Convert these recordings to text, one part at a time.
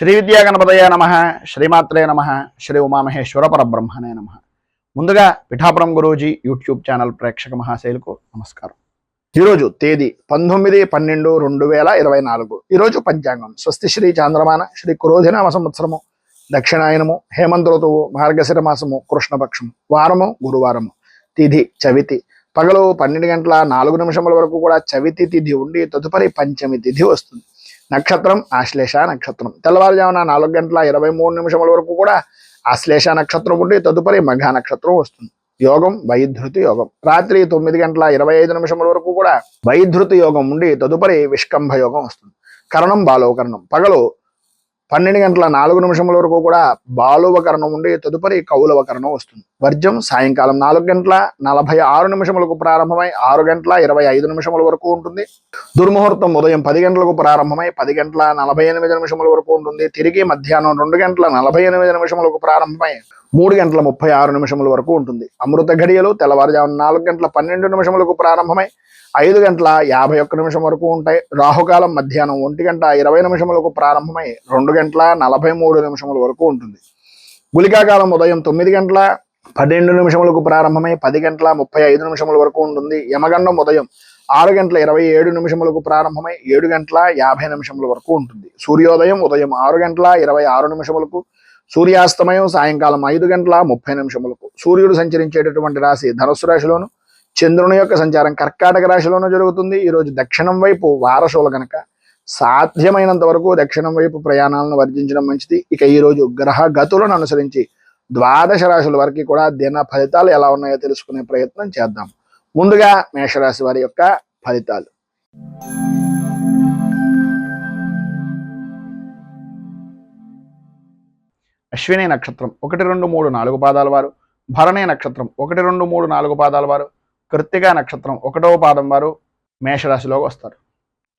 శ్రీ విద్యా గణపతయ నమ, శ్రీమాత్రే నమ, శ్రీ ఉమామహేశ్వర పరబ్రహ్మణే నమ. ముందుగా పిఠాపురం గురూజీ యూట్యూబ్ ఛానల్ ప్రేక్షక మహాశైలకు నమస్కారం. ఈరోజు తేదీ 19/12/2024. ఈరోజు పంచాంగం స్వస్తి శ్రీ చాంద్రమాన శ్రీ క్రోధినామ సంవత్సరము దక్షిణాయనము హేమంత ఋతువు మార్గశిర మాసము కృష్ణపక్షము వారము గురువారము తిథి చవితి పగలు 12:04 వరకు కూడా చవితి తిథి ఉండి తదుపరి పంచమి తిథి వస్తుంది. నక్షత్రం ఆశ్లేష నక్షత్రం. తెల్లవారుజామున 4:23 వరకు కూడా ఆశ్లేష నక్షత్రం ఉండి తదుపరి మఘ నక్షత్రం వస్తుంది. యోగం వైధృతి యోగం. రాత్రి 9:25 వరకు కూడా వైధృతి యోగం ఉండి తదుపరి విష్కంభ యోగం వస్తుంది. కరణం బాలోకరణం. పగలు 12:04 వరకు కూడా బాలువకరణం ఉండి తదుపరి కౌలవకరణం వస్తుంది. వర్జం సాయంకాలం 4:46 ప్రారంభమై 6:25 వరకు ఉంటుంది. దుర్ముహూర్తం ఉదయం 10 గంటలకు ప్రారంభమై 10:48 వరకు ఉంటుంది. తిరిగి మధ్యాహ్నం 2:48 ప్రారంభమై 3:36 వరకు ఉంటుంది. అమృత ఘడియలు తెల్లవారుజామున 4:12 ప్రారంభమై 5:51 వరకు ఉంటాయి. రాహుకాలం మధ్యాహ్నం 1:20 ప్రారంభమై 2:43 వరకు ఉంటుంది. గుళికాకాలం ఉదయం 9:12 ప్రారంభమై 10:35 వరకు ఉంటుంది. యమగండం ఉదయం 6:27 ప్రారంభమై 7:50 వరకు ఉంటుంది. సూర్యోదయం ఉదయం 6:26 సూర్యాస్తమయం సాయంకాలం 5:30 సూర్యుడు సంచరించేటటువంటి రాశి ధనుస్సు రాశిలోను, చంద్రుని యొక్క సంచారం కర్కాటక రాశిలోనూ జరుగుతుంది. ఈరోజు దక్షిణం వైపు వారసులు గనక సాధ్యమైనంత వరకు దక్షిణం వైపు ప్రయాణాలను వర్జించడం మంచిది. ఇక ఈరోజు గ్రహ గతులను అనుసరించి 12 రాశుల వరకు కూడా దిన ఫలితాలు ఎలా ఉన్నాయో తెలుసుకునే ప్రయత్నం చేద్దాం. ముందుగా మేషరాశి వారి యొక్క ఫలితాలు. అశ్విని నక్షత్రం 1, 2, 3, 4 పాదాల వారు, భరణి నక్షత్రం 1, 2, 3, 4 పాదాల వారు, కృత్తిక నక్షత్రం 1వ పాదం వారు మేషరాశిలోకి వస్తారు.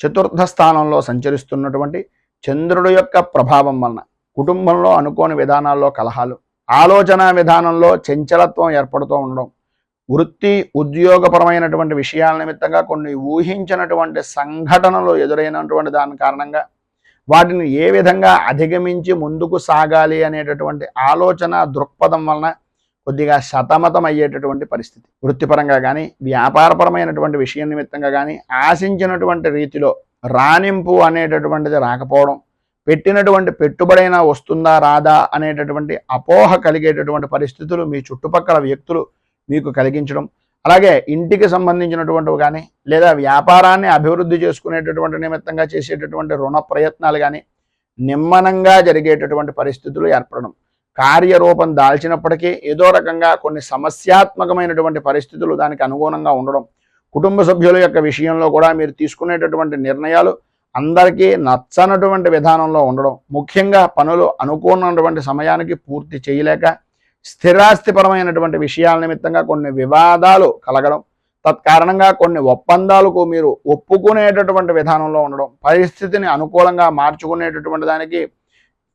చతుర్థ స్థానంలో సంచరిస్తున్నటువంటి చంద్రుడి యొక్క ప్రభావం వలన కుటుంబంలో అనుకోని విధానాల్లో కలహాలు, ఆలోచన విధానంలో చంచలత్వం ఏర్పడుతూ ఉండడం, వృత్తి ఉద్యోగపరమైనటువంటి విషయాల నిమిత్తంగా కొన్ని ఊహించినటువంటి సంఘటనలు ఎదురైనటువంటి దాని కారణంగా వాటిని ఏ విధంగా అధిగమించి ముందుకు సాగాలి అనేటటువంటి ఆలోచన దృక్పథం వలన కొద్దిగా సతమతం అయ్యేటటువంటి పరిస్థితి. వృత్తిపరంగా కానీ వ్యాపారపరమైనటువంటి విషయం నిమిత్తంగా కానీ ఆశించినటువంటి రీతిలో రాణింపు అనేటటువంటిది రాకపోవడం, పెట్టినటువంటి పెట్టుబడైనా వస్తుందా రాదా అనేటటువంటి అపోహ కలిగేటటువంటి పరిస్థితులు మీ చుట్టుపక్కల వ్యక్తులు మీకు కలిగించడం, అలాగే ఇంటికి సంబంధించినటువంటివి కానీ లేదా వ్యాపారాన్ని అభివృద్ధి చేసుకునేటటువంటి నిమిత్తంగా చేసేటటువంటి రుణ ప్రయత్నాలు కానీ నిమ్మనంగా జరిగేటటువంటి పరిస్థితులు ఏర్పడడం, కార్యరూపం దాల్చినప్పటికీ ఏదో రకంగా కొన్ని సమస్యాత్మకమైనటువంటి పరిస్థితులు దానికి అనుగుణంగా ఉండడం, కుటుంబ సభ్యుల యొక్క విషయంలో కూడా మీరు తీసుకునేటటువంటి నిర్ణయాలు అందరికీ నచ్చనటువంటి విధానంలో ఉండడం, ముఖ్యంగా పనులు అనుకున్నటువంటి సమయానికి పూర్తి చేయలేక స్థిరాస్తిపరమైనటువంటి విషయాల నిమిత్తంగా కొన్ని వివాదాలు కలగడం, తత్కారణంగా కొన్ని ఒప్పందాలకు మీరు ఒప్పుకునేటటువంటి విధానంలో ఉండడం, పరిస్థితిని అనుకూలంగా మార్చుకునేటటువంటి దానికి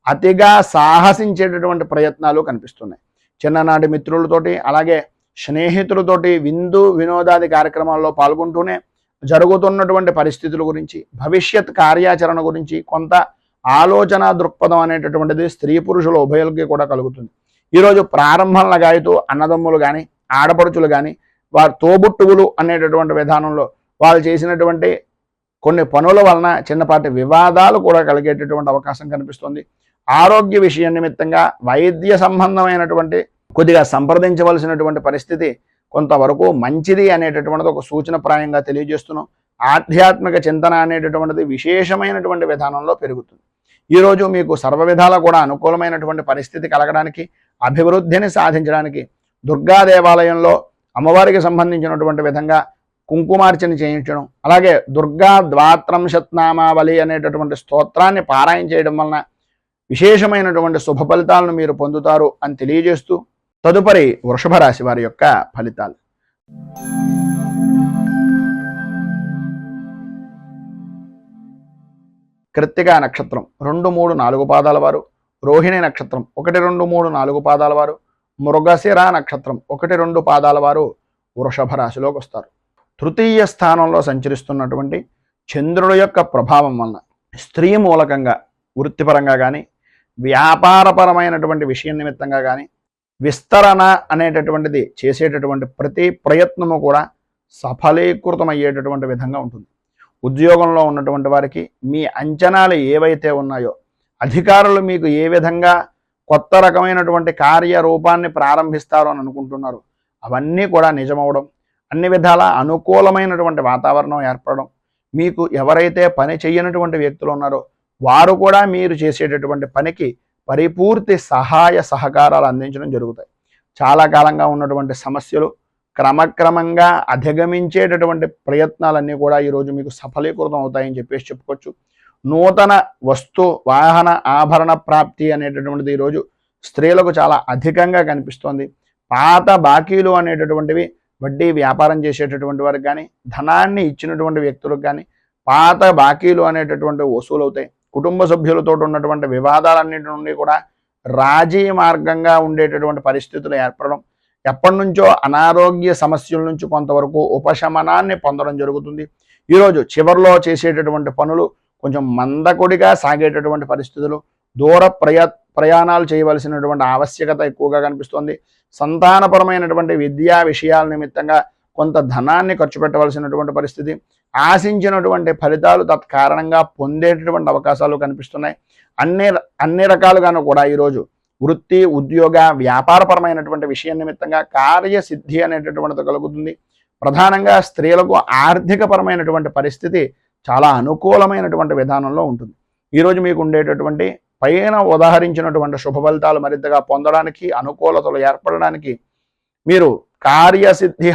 అతిగా సాహసించేటటువంటి ప్రయత్నాలు కనిపిస్తున్నాయి. చిన్ననాటి మిత్రులతోటి అలాగే స్నేహితులతోటి విందు వినోదాది కార్యక్రమాల్లో పాల్గొంటూనే జరుగుతున్నటువంటి పరిస్థితుల గురించి, భవిష్యత్ కార్యాచరణ గురించి కొంత ఆలోచన దృక్పథం అనేటటువంటిది స్త్రీ పురుషుల ఉభయులకి కూడా కలుగుతుంది. ఈరోజు ప్రారంభం లగాయితూ అన్నదమ్ములు కానీ ఆడపడుచులు కానీ వారి తోబుట్టువులు అనేటటువంటి విధానంలో వాళ్ళు చేసినటువంటి కొన్ని పనుల వలన చిన్నపాటి వివాదాలు కూడా కలిగేటటువంటి అవకాశం కనిపిస్తుంది. ఆరోగ్య విషయం నిమిత్తంగా వైద్య సంబంధమైనటువంటి కొద్దిగా సంప్రదించవలసినటువంటి పరిస్థితి కొంతవరకు మంచిది అనేటటువంటిది ఒక సూచనప్రాయంగా తెలియజేస్తున్నాం. ఆధ్యాత్మిక చింతన అనేటటువంటిది విశేషమైనటువంటి విధానంలో పెరుగుతుంది. ఈరోజు మీకు సర్వ విధాలా కూడా అనుకూలమైనటువంటి పరిస్థితి కలగడానికి, అభివృద్ధిని సాధించడానికి దుర్గా దేవాలయంలో అమ్మవారికి సంబంధించినటువంటి విధంగా కుంకుమార్చన చేయించడం, అలాగే దుర్గా ద్వాత్రంశత్నామావళి అనేటటువంటి స్తోత్రాన్ని పారాయణ చేయడం వలన విశేషమైనటువంటి శుభ ఫలితాలను మీరు పొందుతారు అని తెలియజేస్తూ తదుపరి వృషభ రాశి వారి యొక్క ఫలితాలు. కృత్తిక నక్షత్రం 2, 3, 4 పాదాల వారు, రోహిణి నక్షత్రం 1, 2, 3, 4 పాదాల వారు, మృగశిర నక్షత్రం 1, 2 పాదాల వారు వృషభ రాశిలోకి వస్తారు. తృతీయ స్థానంలో సంచరిస్తున్నటువంటి చంద్రుడి యొక్క ప్రభావం వలన స్త్రీ మూలకంగా వృత్తిపరంగా కానీ వ్యాపారపరమైనటువంటి విషయం నిమిత్తంగా కానీ విస్తరణ అనేటటువంటిది చేసేటటువంటి ప్రతి ప్రయత్నము కూడా సఫలీకృతమయ్యేటటువంటి విధంగా ఉంటుంది. ఉద్యోగంలో ఉన్నటువంటి వారికి మీ అంచనాలు ఏవైతే ఉన్నాయో, అధికారులు మీకు ఏ విధంగా కొత్త రకమైనటువంటి కార్యరూపాన్ని ప్రారంభిస్తారు అని అనుకుంటున్నారు, అవన్నీ కూడా నిజమవడం, అన్ని విధాల అనుకూలమైనటువంటి వాతావరణం ఏర్పడడం, మీకు ఎవరైతే పని చేయనటువంటి వ్యక్తులు ఉన్నారో వారు కూడా మీరు చేసేటటువంటి పనికి పరిపూర్తి సహాయ సహకారాలు అందించడం జరుగుతాయి. చాలా కాలంగా ఉన్నటువంటి సమస్యలు క్రమక్రమంగా అధిగమించేటటువంటి ప్రయత్నాలన్నీ కూడా ఈరోజు మీకు సఫలీకృతం అవుతాయని చెప్పేసి చెప్పుకోవచ్చు. నూతన వస్తు వాహన ఆభరణ ప్రాప్తి అనేటటువంటిది ఈరోజు స్త్రీలకు చాలా అధికంగా కనిపిస్తోంది. పాత బాకీలు అనేటటువంటివి వడ్డీ వ్యాపారం చేసేటటువంటి వారికి కానీ, ధనాన్ని ఇచ్చినటువంటి వ్యక్తులకు కానీ పాత బాకీలు అనేటటువంటి వసూలు అవుతాయి. కుటుంబ సభ్యులతో ఉన్నటువంటి వివాదాలన్నింటి నుండి కూడా రాజీ మార్గంగా ఉండేటటువంటి పరిస్థితులు ఏర్పడడం, ఎప్పటి నుంచో అనారోగ్య సమస్యల నుంచి కొంతవరకు ఉపశమనాన్ని పొందడం జరుగుతుంది. ఈరోజు చివరిలో చేసేటటువంటి పనులు కొంచెం మందకొడిగా సాగేటటువంటి పరిస్థితులు, దూర ప్రయాణాలు చేయవలసినటువంటి ఆవశ్యకత ఎక్కువగా కనిపిస్తోంది. సంతానపరమైనటువంటి విద్యా విషయాల నిమిత్తంగా కొంత ధనాన్ని ఖర్చు పెట్టవలసినటువంటి పరిస్థితి, ఆశించినటువంటి ఫలితాలు తత్కారణంగా పొందేటటువంటి అవకాశాలు కనిపిస్తున్నాయి. అన్ని రకాలుగాను కూడా ఈరోజు వృత్తి, ఉద్యోగ, వ్యాపారపరమైనటువంటి విషయం నిమిత్తంగా కార్యసిద్ధి అనేటటువంటిది కలుగుతుంది. ప్రధానంగా స్త్రీలకు ఆర్థికపరమైనటువంటి పరిస్థితి చాలా అనుకూలమైనటువంటి విధానంలో ఉంటుంది. ఈరోజు మీకు ఉండేటటువంటి పైన ఉదాహరించినటువంటి శుభ ఫలితాలు మరింతగా పొందడానికి, అనుకూలతలు ఏర్పడడానికి మీరు కార్యసిద్ధి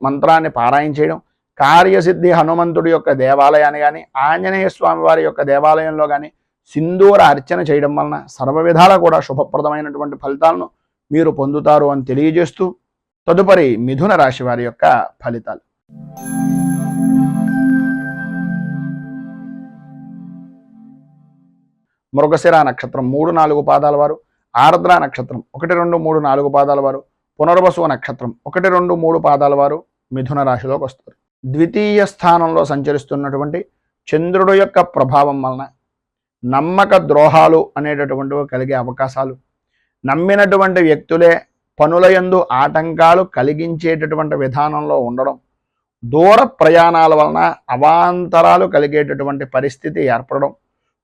మంత్రాన్ని పారాయణ చేయడం, కార్యసిద్ధి హనుమంతుడి యొక్క దేవాలయాన్ని కానీ, ఆంజనేయ స్వామి వారి యొక్క దేవాలయంలో కానీ సింధూర అర్చన చేయడం వలన సర్వ విధాలా కూడా శుభప్రదమైనటువంటి ఫలితాలను మీరు పొందుతారు అని తెలియజేస్తూ, తదుపరి మిథున రాశి వారి యొక్క ఫలితాలు. మృగశిర నక్షత్రం 3-4 పాదాల వారు, ఆర్ద్ర నక్షత్రం 1, 2, 3, 4 పాదాల వారు, పునర్వసు నక్షత్రం 1, 2, 3 పాదాల వారు మిథున రాశిలోకి వస్తారు. ద్వితీయ స్థానంలో సంచరిస్తున్నటువంటి చంద్రుడు యొక్క ప్రభావం వలన నమ్మక ద్రోహాలు అనేటటువంటివి కలిగే అవకాశాలు, నమ్మినటువంటి వ్యక్తులే పనులయందు ఆటంకాలు కలిగించేటటువంటి విధానంలో ఉండడం, దూర ప్రయాణాల వలన అవాంతరాలు కలిగేటటువంటి పరిస్థితి ఏర్పడడం,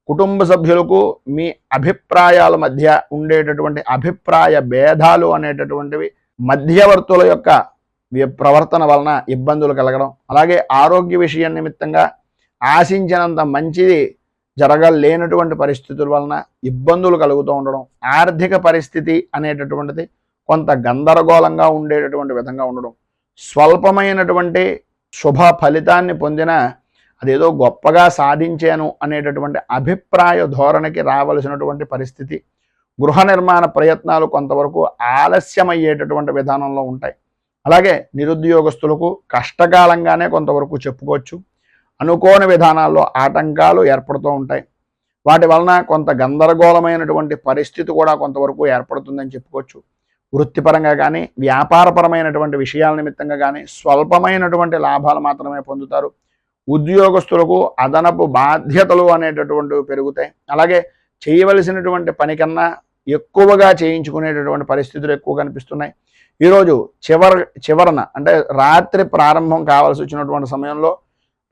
కుటుంబ సభ్యులకు మీ అభిప్రాయాల మధ్య ఉండేటటువంటి అభిప్రాయ భేదాలు అనేటటువంటివి మధ్యవర్తుల యొక్క ప్రవర్తన వలన ఇబ్బందులు కలగడం, అలాగే ఆరోగ్య విషయం నిమిత్తంగా ఆశించినంత మంచిది జరగలేనటువంటి పరిస్థితుల వలన ఇబ్బందులు కలుగుతూ ఉండడం, ఆర్థిక పరిస్థితి అనేటటువంటిది కొంత గందరగోళంగా ఉండేటటువంటి విధంగా ఉండడం, స్వల్పమైనటువంటి శుభ ఫలితాన్ని పొందిన అదేదో గొప్పగా సాధించాను అనేటటువంటి అభిప్రాయ ధోరణికి రావలసినటువంటి పరిస్థితి, గృహ నిర్మాణ ప్రయత్నాలు కొంతవరకు ఆలస్యమయ్యేటటువంటి విధానంలో ఉంటాయి. అలాగే నిరుద్యోగస్తులకు కష్టకాలంగానే కొంతవరకు చెప్పుకోవచ్చు. అనుకోని విధానాల్లో ఆటంకాలు ఏర్పడుతూ ఉంటాయి. వాటి వలన కొంత గందరగోళమైనటువంటి పరిస్థితి కూడా కొంతవరకు ఏర్పడుతుందని చెప్పుకోవచ్చు. వృత్తిపరంగా కానీ, వ్యాపారపరమైనటువంటి విషయాల నిమిత్తంగా కానీ స్వల్పమైనటువంటి లాభాలు మాత్రమే పొందుతారు. ఉద్యోగస్తులకు అదనపు బాధ్యతలు అనేటటువంటివి పెరుగుతాయి. అలాగే చేయవలసినటువంటి పని కన్నా ఎక్కువగా చేయించుకునేటటువంటి పరిస్థితులు ఎక్కువ కనిపిస్తున్నాయి. ఈరోజు చివరన అంటే రాత్రి ప్రారంభం కావాల్సి వచ్చినటువంటి సమయంలో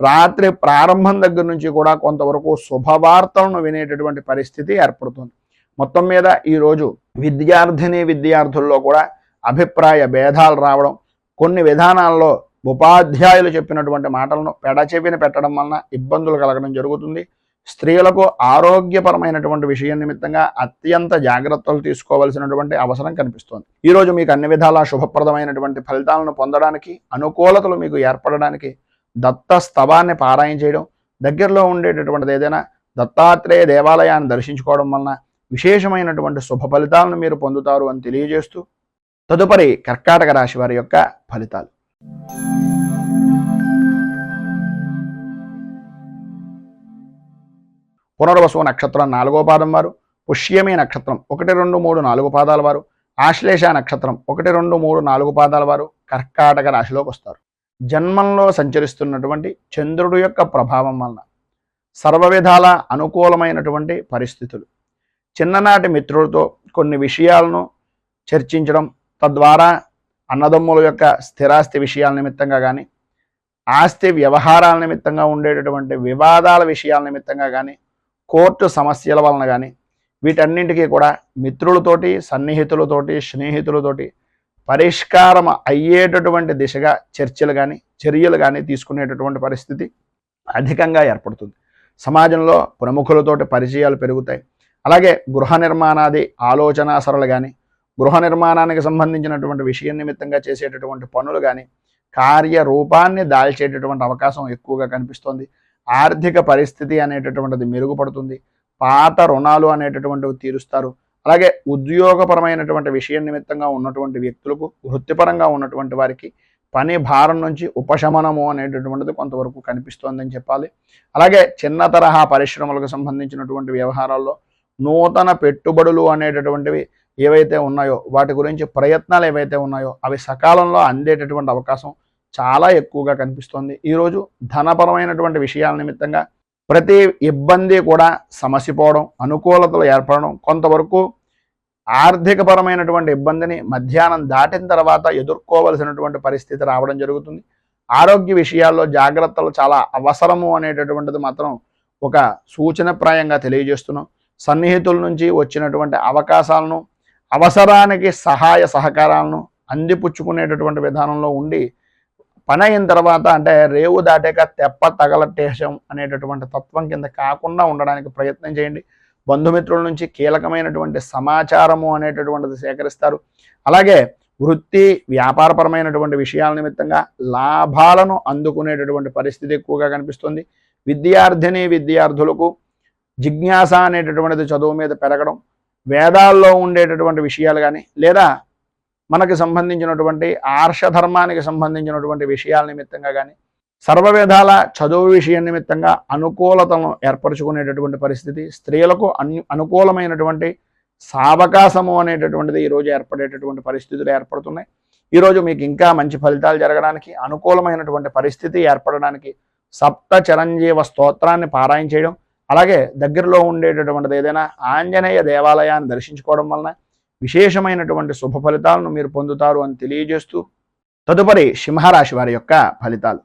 రాత్రి ప్రారంభం దగ్గర నుంచి కూడా కొంతవరకు శుభవార్తలను వినేటటువంటి పరిస్థితి ఏర్పడుతుంది. మొత్తం మీద ఈరోజు విద్యార్థుల్లో కూడా అభిప్రాయ భేదాలు రావడం, కొన్ని విధానాల్లో ఉపాధ్యాయులు చెప్పినటువంటి మాటలను పెడచెవిన పెట్టడం వలన ఇబ్బందులు కలగడం జరుగుతుంది. స్త్రీలకు ఆరోగ్యపరమైనటువంటి విషయం నిమిత్తంగా అత్యంత జాగ్రత్తలు తీసుకోవాల్సినటువంటి అవసరం కనిపిస్తోంది. ఈరోజు మీకు అన్ని విధాలా శుభప్రదమైనటువంటి ఫలితాలను పొందడానికి, అనుకూలతలు మీకు ఏర్పడడానికి దత్త స్తవాన్ని పారాయణ చేయడం, దగ్గరలో ఉండేటటువంటిది ఏదైనా దత్తాత్రేయ దేవాలయాన్ని దర్శించుకోవడం వలన విశేషమైనటువంటి శుభ ఫలితాలను మీరు పొందుతారు అని తెలియజేస్తూ, తదుపరి కర్కాటక రాశి వారి యొక్క ఫలితాలు. పునర్వసు నక్షత్రం 4వ పాదం వారు, పుష్యమి నక్షత్రం 1, 2, 3, 4 పాదాల వారు, ఆశ్లేష నక్షత్రం 1, 2, 3, 4 పాదాల వారు కర్కాటక రాశిలోకి వస్తారు. జన్మంలో సంచరిస్తున్నటువంటి చంద్రుడు యొక్క ప్రభావం వలన సర్వ విధాల అనుకూలమైనటువంటి పరిస్థితులు, చిన్ననాటి మిత్రులతో కొన్ని విషయాలను చర్చించడం, తద్వారా అన్నదమ్ముల యొక్క స్థిరాస్తి విషయాల నిమిత్తంగా కానీ, ఆస్తి వ్యవహారాల నిమిత్తంగా ఉండేటటువంటి వివాదాల విషయాల నిమిత్తంగా కానీ, కోర్టు సమస్యల వలన కానీ, వీటన్నింటికీ కూడా మిత్రులతోటి, సన్నిహితులతోటి, స్నేహితులతోటి పరిష్కారం అయ్యేటటువంటి దిశగా చర్యలు కానీ తీసుకునేటటువంటి పరిస్థితి అధికంగా ఏర్పడుతుంది. సమాజంలో ప్రముఖులతోటి పరిచయాలు పెరుగుతాయి. అలాగే గృహ నిర్మాణాది ఆలోచన సరళి కానీ, గృహ నిర్మాణానికి సంబంధించినటువంటి విషయం నిమిత్తంగా చేసేటటువంటి పనులు కానీ కార్యరూపాన్ని దాల్చేటటువంటి అవకాశం ఎక్కువగా కనిపిస్తోంది. ఆర్థిక పరిస్థితి అనేటటువంటిది మెరుగుపడుతుంది. పాత రుణాలు అనేటటువంటివి తీరుస్తారు. అలాగే ఉద్యోగపరమైనటువంటి విషయం నిమిత్తంగా ఉన్నటువంటి వ్యక్తులకు, వృత్తిపరంగా ఉన్నటువంటి వారికి పని భారం నుంచి ఉపశమనము అనేటటువంటిది కొంతవరకు కనిపిస్తోందని చెప్పాలి. అలాగే చిన్న తరహా పరిశ్రమలకు సంబంధించినటువంటి వ్యవహారాల్లో నూతన పెట్టుబడులు అనేటటువంటివి ఏవైతే ఉన్నాయో, వాటి గురించి ప్రయత్నాలు ఏవైతే ఉన్నాయో అవి సకాలంలో అందేటటువంటి అవకాశం చాలా ఎక్కువగా కనిపిస్తోంది. ఈరోజు ధనపరమైనటువంటి విషయాల నిమిత్తంగా ప్రతి ఇబ్బంది కూడా సమసిపోవడం, అనుకూలతలు ఏర్పడడం, కొంతవరకు ఆర్థికపరమైనటువంటి ఇబ్బందిని మధ్యాహ్నం దాటిన తర్వాత ఎదుర్కోవలసినటువంటి పరిస్థితి రావడం జరుగుతుంది. ఆరోగ్య విషయాల్లో జాగ్రత్తలు చాలా అవసరము అనేటటువంటిది మాత్రం ఒక సూచనప్రాయంగా తెలియజేస్తున్నాం. సన్నిహితుల నుంచి వచ్చినటువంటి అవకాశాలను, అవసరానికి సహాయ సహకారాలను అందిపుచ్చుకునేటటువంటి విధానంలో ఉండి, పని అయిన తర్వాత అంటే రేవు దాటాక తెప్ప తగలటేషం అనేటటువంటి తత్వం కింద కాకుండా ఉండడానికి ప్రయత్నం చేయండి. బంధుమిత్రుల నుంచి కీలకమైనటువంటి సమాచారము అనేటటువంటిది సేకరిస్తారు. అలాగే వృత్తి వ్యాపారపరమైనటువంటి విషయాల నిమిత్తంగా లాభాలను అందుకునేటటువంటి పరిస్థితి ఎక్కువగా కనిపిస్తుంది. విద్యార్థులకు జిజ్ఞాస అనేటటువంటిది చదువు మీద పెరగడం, వేదాల్లో ఉండేటటువంటి విషయాలు కానీ, లేదా మనకి సంబంధించినటువంటి ఆర్షధర్మానికి సంబంధించినటువంటి విషయాల నిమిత్తంగా కానీ, సర్వవిధాల చదువు విషయం నిమిత్తంగా అనుకూలతను ఏర్పరచుకునేటటువంటి పరిస్థితి, స్త్రీలకు అనుకూలమైనటువంటి సావకాశము అనేటటువంటిది ఈరోజు ఏర్పడేటటువంటి పరిస్థితులు ఏర్పడుతున్నాయి. ఈరోజు మీకు ఇంకా మంచి ఫలితాలు జరగడానికి, అనుకూలమైనటువంటి పరిస్థితి ఏర్పడడానికి సప్త చిరంజీవ స్తోత్రాన్ని పారాయణ చేయడం, అలాగే దగ్గరలో ఉండేటటువంటిది ఏదైనా ఆంజనేయ దేవాలయాన్ని దర్శించుకోవడం వలన విశేషమైనటువంటి శుభ ఫలితాలను మీరు పొందుతారు అని తెలియజేస్తూ, తదుపరి సింహరాశి వారి యొక్క ఫలితాలు.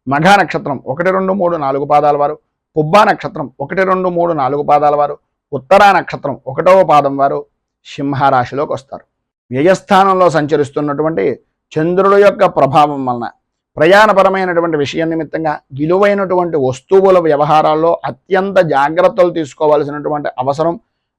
మఘ నక్షత్రం 1, 2, 3, 4 పాదాల వారు, పుబ్బా నక్షత్రం 1, 2, 3, 4 పాదాల వారు, ఉత్తరా నక్షత్రం 1వ పాదం వారు సింహరాశిలోకి వస్తారు. వ్యయస్థానంలో సంచరిస్తున్నటువంటి చంద్రుడి యొక్క ప్రభావం వలన ప్రయాణపరమైనటువంటి విషయం నిమిత్తంగా విలువైనటువంటి వస్తువుల వ్యవహారాల్లో అత్యంత జాగ్రత్తలు తీసుకోవాల్సినటువంటి అవసరం,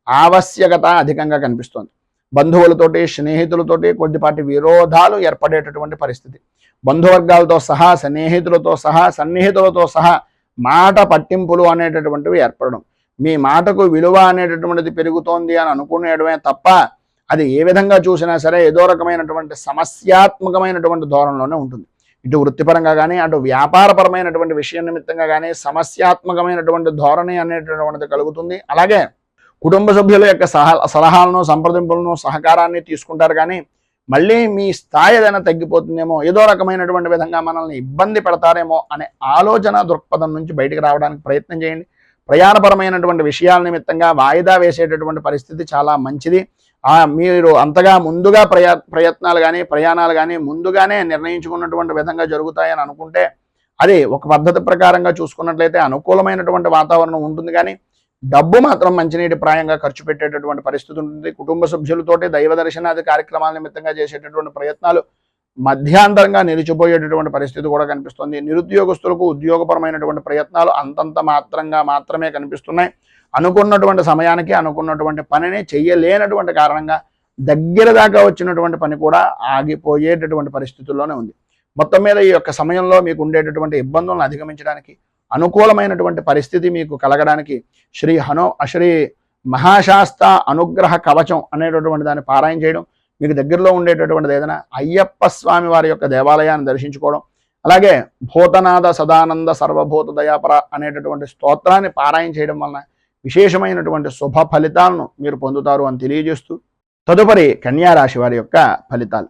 ఆవశ్యకత అధికంగా కనిపిస్తోంది. బంధువులతోటి, స్నేహితులతోటి కొద్దిపాటి విరోధాలు ఏర్పడేటటువంటి పరిస్థితి. బంధువర్గాలతో సహా, సన్నిహితులతో సహా మాట పట్టింపులు అనేటటువంటివి ఏర్పడడం, మీ మాటకు విలువ అనేటటువంటిది పెరుగుతోంది అని అనుకునేయడమే తప్ప అది ఏ విధంగా చూసినా సరే ఏదో రకమైనటువంటి సమస్యాత్మకమైనటువంటి ధోరణిలోనే ఉంటుంది. ఇటు వృత్తిపరంగా కానీ, అటు వ్యాపారపరమైనటువంటి విషయం నిమిత్తంగా కానీ సమస్యాత్మకమైనటువంటి ధోరణి అనేటటువంటిది కలుగుతుంది. అలాగే కుటుంబ సభ్యుల యొక్క సలహాలను, సంప్రదింపులను, సహకారాన్ని తీసుకుంటారు. కానీ మళ్ళీ మీ స్థాయి ఏదైనా తగ్గిపోతుందేమో, ఏదో రకమైనటువంటి విధంగా మనల్ని ఇబ్బంది పెడతారేమో అనే ఆలోచన దృక్పథం నుంచి బయటికి రావడానికి ప్రయత్నం చేయండి. ప్రయాణపరమైనటువంటి విషయాల నిమిత్తంగా వాయిదా వేసేటటువంటి పరిస్థితి చాలా మంచిది. మీరు అంతగా ముందుగా ప్రయత్నాలు కానీ, ప్రయాణాలు కానీ ముందుగానే నిర్ణయించుకున్నటువంటి విధంగా జరుగుతాయని అనుకుంటే అది ఒక పద్ధతి ప్రకారంగా చూసుకున్నట్లయితే అనుకూలమైనటువంటి వాతావరణం ఉంటుంది. కానీ డబ్బు మాత్రం మంచినీటి ప్రాయంగా ఖర్చు పెట్టేటటువంటి పరిస్థితి ఉంటుంది. కుటుంబ సభ్యులతోటి దైవ దర్శనాది కార్యక్రమాల నిమిత్తంగా చేసేటటువంటి ప్రయత్నాలు మధ్యాంతరంగా నిలిచిపోయేటటువంటి పరిస్థితి కూడా కనిపిస్తుంది. నిరుద్యోగస్తులకు ఉద్యోగపరమైనటువంటి ప్రయత్నాలు అంతంత మాత్రమే కనిపిస్తున్నాయి. అనుకున్నటువంటి సమయానికి అనుకున్నటువంటి పనిని చెయ్యలేనటువంటి కారణంగా దగ్గర దాకా వచ్చినటువంటి పని కూడా ఆగిపోయేటటువంటి పరిస్థితుల్లోనే ఉంది. మొత్తం మీద ఈ యొక్క సమయంలో మీకు ఉండేటటువంటి ఇబ్బందులను అధిగమించడానికి, అనుకూలమైనటువంటి పరిస్థితి మీకు కలగడానికి శ్రీ మహాశాస్త అనుగ్రహ కవచం అనేటటువంటి దాన్ని పారాయణ చేయడం, మీకు దగ్గరలో ఉండేటటువంటిది ఏదైనా అయ్యప్ప స్వామి వారి యొక్క దేవాలయాన్ని దర్శించుకోవడం, అలాగే భూతనాథ సదానంద సర్వభూత దయాపర అనేటటువంటి స్తోత్రాన్ని పారాయణ చేయడం వలన విశేషమైనటువంటి శుభ ఫలితాలను మీరు పొందుతారు అని తెలియజేస్తూ, తదుపరి కన్యా రాశి వారి యొక్క ఫలితాలు.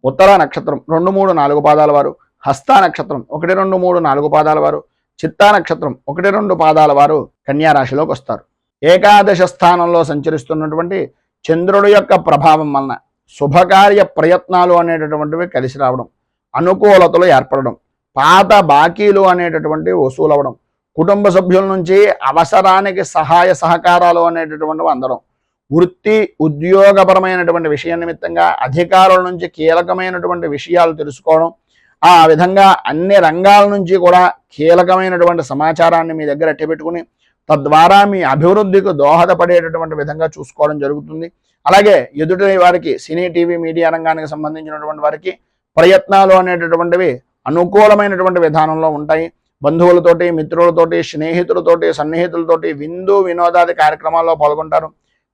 ఉత్తర నక్షత్రం 2, 3, 4 పాదాల వారు, హస్త నక్షత్రం 1, 2, 3, 4 పాదాల వారు, చిత్తా నక్షత్రం 1, 2 పాదాల వారు కన్యా రాశిలోకి వస్తారు. ఏకాదశ స్థానంలో సంచరిస్తున్నటువంటి చంద్రుడి యొక్క ప్రభావం వలన శుభకార్య ప్రయత్నాలు అనేటటువంటివి కలిసి రావడం, అనుకూలతలు ఏర్పడడం, పాత బాకీలు అనేటటువంటి వసూలవడం, కుటుంబ సభ్యుల నుంచి అవసరానికి సహాయ సహకారాలు అనేటటువంటివి అందడం, వృత్తి ఉద్యోగపరమైనటువంటి విషయ నిమిత్తంగా అధికారుల నుంచి కీలకమైనటువంటి విషయాలు తెలుసుకోవడం, ఆ విధంగా అన్ని రంగాల నుంచి కూడా కీలకమైనటువంటి సమాచారాన్ని మీ దగ్గర అట్టపెట్టుకుని తద్వారా మీ అభివృద్ధికి దోహదపడేటటువంటి విధంగా చూసుకోవడం జరుగుతుంది. అలాగే ఎదుటి వారికి సినీ టీవీ మీడియా రంగానికి సంబంధించినటువంటి వారికి ప్రయత్నాలు అనేటటువంటివి అనుకూలమైనటువంటి విధానంలో ఉంటాయి. బంధువులతోటి, మిత్రులతోటి, స్నేహితులతోటి, సన్నిహితులతోటి విందు వినోదాది కార్యక్రమాల్లో పాల్గొంటారు.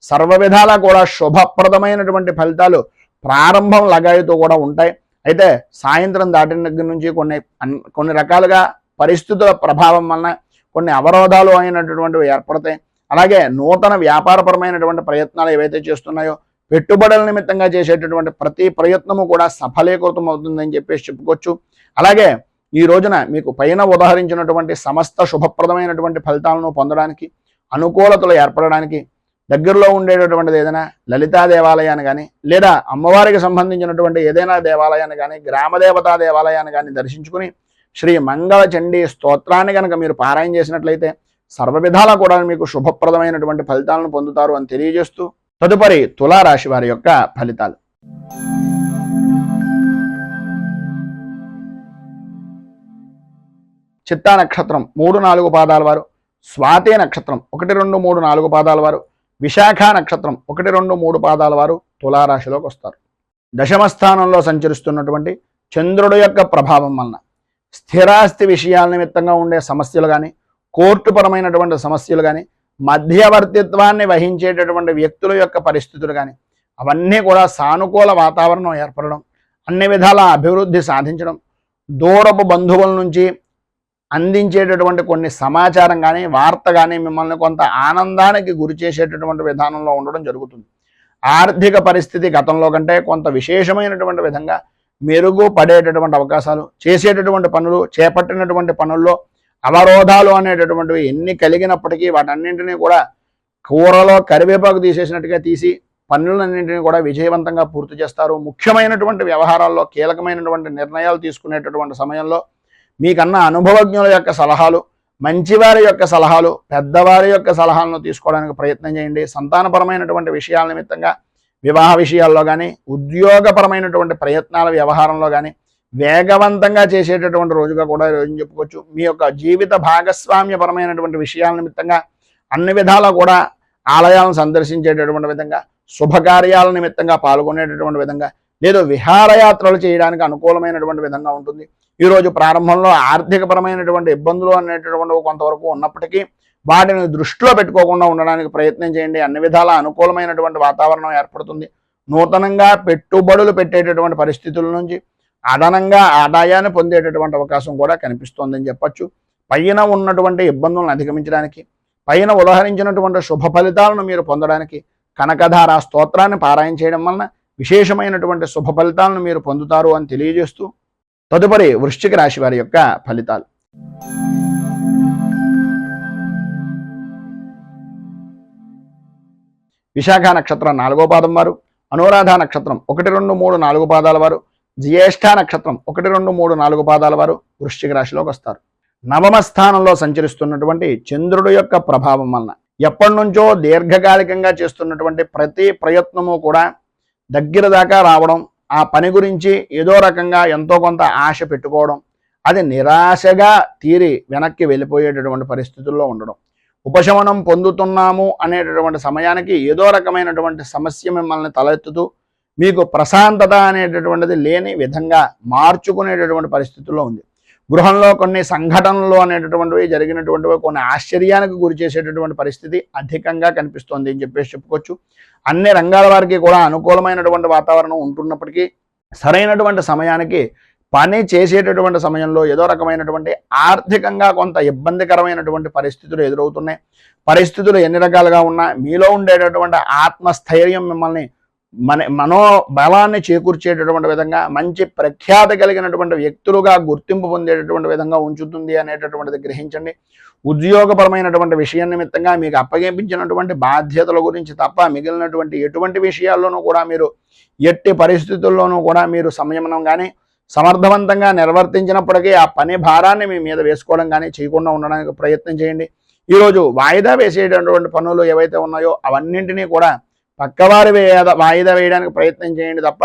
సర్వ విధాలా కూడా శుభప్రదమైనటువంటి ఫలితాలు ప్రారంభం లగాయితో కూడా ఉంటాయి. అయితే సాయంత్రం దాటిన దగ్గర నుంచి కొన్ని రకాలుగా పరిస్థితుల ప్రభావం వలన కొన్ని అవరోధాలు అయినటువంటివి ఏర్పడతాయి. అలాగే నూతన వ్యాపారపరమైనటువంటి ప్రయత్నాలు ఏవైతే చేస్తున్నాయో పెట్టుబడుల నిమిత్తంగా చేసేటటువంటి ప్రతి ప్రయత్నము కూడా సఫలీకృతం అవుతుందని చెప్పేసి చెప్పుకోవచ్చు. అలాగే ఈ రోజున మీకు పైన ఉదాహరించినటువంటి సమస్త శుభప్రదమైనటువంటి ఫలితాలను పొందడానికి, అనుకూలతలు ఏర్పడడానికి దగ్గరలో ఉండేటటువంటిది ఏదైనా లలితా దేవాలయాన్ని కానీ లేదా అమ్మవారికి సంబంధించినటువంటి ఏదైనా దేవాలయాన్ని కానీ గ్రామదేవతా దేవాలయాన్ని కానీ దర్శించుకుని శ్రీ మంగళ చండీ స్తోత్రాన్ని కనుక మీరు పారాయణ చేసినట్లయితే సర్వ విధాలా కూడా మీకు శుభప్రదమైనటువంటి ఫలితాలను పొందుతారు అని తెలియజేస్తూ తదుపరి తులారాశి వారి యొక్క ఫలితాలు. చిత్తా నక్షత్రం 3, 4 పాదాల వారు, స్వాతి నక్షత్రం 1, 2, 3, 4 పాదాల వారు, విశాఖ నక్షత్రం 1, 2, 3 పాదాల వారు తులారాశిలోకి వస్తారు. దశమ స్థానంలో సంచరిస్తున్నటువంటి చంద్రుడు యొక్క ప్రభావం వలన స్థిరాస్తి విషయాల నిమిత్తంగా ఉండే సమస్యలు కానీ, కోర్టుపరమైనటువంటి సమస్యలు కానీ, మధ్యవర్తిత్వాన్ని వహించేటటువంటి వ్యక్తుల యొక్క పరిస్థితులు కానీ అవన్నీ కూడా సానుకూల వాతావరణం ఏర్పడడం, అన్ని విధాల అభివృద్ధి సాధించడం, దూరపు బంధువుల నుంచి అందించేటటువంటి కొన్ని సమాచారం కానీ వార్త కానీ మిమ్మల్ని కొంత ఆనందానికి గురి చేసేటటువంటి విధానంలో ఉండడం జరుగుతుంది. ఆర్థిక పరిస్థితి గతంలో కంటే కొంత విశేషమైనటువంటి విధంగా మెరుగుపడేటటువంటి అవకాశాలు, చేసేటటువంటి పనులు, చేపట్టినటువంటి పనుల్లో అవరోధాలు అనేటటువంటివి ఎన్ని కలిగినప్పటికీ వాటన్నింటినీ కూడా కూరలో కరివేపాకు తీసేసినట్టుగా తీసి పనులన్నింటినీ కూడా విజయవంతంగా పూర్తి చేస్తారు. ముఖ్యమైనటువంటి వ్యవహారాల్లో కీలకమైనటువంటి నిర్ణయాలు తీసుకునేటటువంటి సమయంలో మీకన్నా అనుభవజ్ఞుల యొక్క సలహాలు, మంచివారి యొక్క సలహాలు, పెద్దవారి యొక్క సలహాలను తీసుకోవడానికి ప్రయత్నం చేయండి. సంతానపరమైనటువంటి విషయాల నిమిత్తంగా వివాహ విషయాల్లో కానీ, ఉద్యోగపరమైనటువంటి ప్రయత్నాల వ్యవహారంలో కానీ వేగవంతంగా చేసేటటువంటి రోజుగా కూడా రోజు చెప్పుకోవచ్చు. మీ యొక్క జీవిత భాగస్వామ్యపరమైనటువంటి విషయాల నిమిత్తంగా అన్ని విధాలా కూడా ఆలయాలను సందర్శించేటటువంటి విధంగా, శుభకార్యాల నిమిత్తంగా పాల్గొనేటటువంటి విధంగా, లేదా విహారయాత్రలు చేయడానికి అనుకూలమైనటువంటి విధంగా ఉంటుంది. ఈరోజు ప్రారంభంలో ఆర్థికపరమైనటువంటి ఇబ్బందులు అనేటటువంటివి కొంతవరకు ఉన్నప్పటికీ వాటిని దృష్టిలో పెట్టుకోకుండా ఉండడానికి ప్రయత్నం చేయండి. అన్ని విధాల అనుకూలమైనటువంటి వాతావరణం ఏర్పడుతుంది. నూతనంగా పెట్టుబడులు పెట్టేటటువంటి పరిస్థితుల నుంచి అదనంగా ఆదాయాన్ని పొందేటటువంటి అవకాశం కూడా కనిపిస్తోందని చెప్పచ్చు. పైన ఉన్నటువంటి ఇబ్బందులను అధిగమించడానికి, పైన ఉదాహరించినటువంటి శుభ ఫలితాలను మీరు పొందడానికి కనకధార స్తోత్రాన్ని పారాయణ చేయడం వలన విశేషమైనటువంటి శుభ ఫలితాలను మీరు పొందుతారు అని తెలియజేస్తూ తదుపరి వృశ్చిక రాశి వారి యొక్క ఫలితాలు. విశాఖ నక్షత్రం 4వ పాదం వారు, అనురాధ నక్షత్రం 1, 2, 3, 4 పాదాల వారు, జ్యేష్ఠ నక్షత్రం 1, 2, 3, 4 పాదాల వారు వృశ్చిక రాశిలోకి వస్తారు. నవమ స్థానంలో సంచరిస్తున్నటువంటి చంద్రుడు యొక్క ప్రభావం వలన ఎప్పటి నుంచో దీర్ఘకాలికంగా చేస్తున్నటువంటి ప్రతి ప్రయత్నము కూడా దగ్గర దాకా రావడం, ఆ పని గురించి ఏదో రకంగా ఎంతో కొంత ఆశ పెట్టుకోవడం, అది నిరాశగా తీరి వెనక్కి వెళ్ళిపోయేటటువంటి పరిస్థితుల్లో ఉండడం, ఉపశమనం పొందుతున్నాము అనేటటువంటి సమయానికి ఏదో రకమైనటువంటి సమస్య మిమ్మల్ని తలెత్తుతూ మీకు ప్రశాంతత అనేటటువంటిది లేని విధంగా మార్చుకునేటటువంటి పరిస్థితుల్లో ఉంది. గృహంలో కొన్ని సంఘటనలు అనేటటువంటివి జరిగినటువంటివి కొన్ని ఆశ్చర్యానికి గురి చేసేటటువంటి పరిస్థితి అధికంగా కనిపిస్తోంది అని చెప్పేసి చెప్పుకోవచ్చు. అన్ని రంగాల వారికి కూడా అనుకూలమైనటువంటి వాతావరణం ఉంటున్నప్పటికీ సరైనటువంటి సమయానికి పని చేసేటటువంటి సమయంలో ఏదో రకమైనటువంటి ఆర్థికంగా కొంత ఇబ్బందికరమైనటువంటి పరిస్థితులు ఎదురవుతున్నాయి. పరిస్థితులు ఎన్ని రకాలుగా ఉన్నా మీలో ఉండేటటువంటి ఆత్మస్థైర్యం మిమ్మల్ని మనోబలాన్ని చేకూర్చేటటువంటి విధంగా, మంచి ప్రఖ్యాతి కలిగినటువంటి వ్యక్తులుగా గుర్తింపు పొందేటటువంటి విధంగా ఉంచుతుంది అనేటటువంటిది గ్రహించండి. ఉద్యోగపరమైనటువంటి విషయం నిమిత్తంగా మీకు అప్పగించినటువంటి బాధ్యతల గురించి తప్ప మిగిలినటువంటి ఎటువంటి విషయాల్లోనూ కూడా మీరు ఎట్టి పరిస్థితుల్లోనూ కూడా మీరు సంయమనం కానీ సమర్థవంతంగా నిర్వర్తించినప్పటికీ ఆ పని భారాన్ని మీ మీద వేసుకోవడం కానీ చేయకుండా ఉండడానికి ప్రయత్నం చేయండి. ఈరోజు వాయిదా వేసేటటువంటి పనులు ఏవైతే ఉన్నాయో అవన్నింటినీ కూడా పక్కవారి వాయిదా వేయడానికి ప్రయత్నం చేయండి తప్ప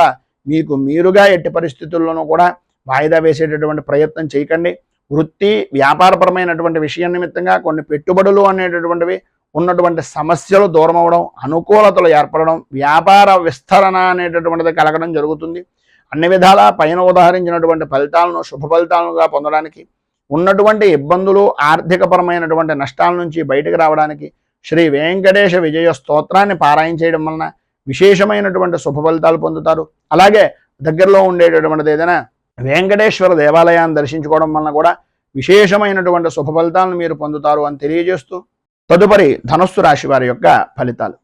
మీకు మీరుగా ఎట్టి పరిస్థితుల్లోనూ కూడా వాయిదా వేసేటటువంటి ప్రయత్నం చేయకండి. వృత్తి వ్యాపారపరమైనటువంటి విషయం నిమిత్తంగా కొన్ని పెట్టుబడులు అనేటటువంటివి ఉన్నటువంటి సమస్యలు దూరం అవడం, అనుకూలతలు ఏర్పడడం, వ్యాపార విస్తరణ అనేటటువంటిది కలగడం జరుగుతుంది. అన్ని విధాలా పైన ఉదాహరించినటువంటి ఫలితాలను శుభ ఫలితాలుగా పొందడానికి, ఉన్నటువంటి ఇబ్బందులు ఆర్థికపరమైనటువంటి నష్టాల నుంచి బయటకు రావడానికి శ్రీ వెంకటేశ విజయ స్తోత్రాన్ని పారాయణ చేయడం వలన విశేషమైనటువంటి శుభ ఫలితాలు పొందుతారు. అలాగే దగ్గరలో ఉండేటటువంటిది ఏదైనా వెంకటేశ్వర దేవాలయాన్ని దర్శించుకోవడం వలన కూడా విశేషమైనటువంటి శుభ ఫలితాలను మీరు పొందుతారు అని తెలియజేస్తూ, తదుపరి ధనుస్సు రాశి వారి యొక్క ఫలితాలు.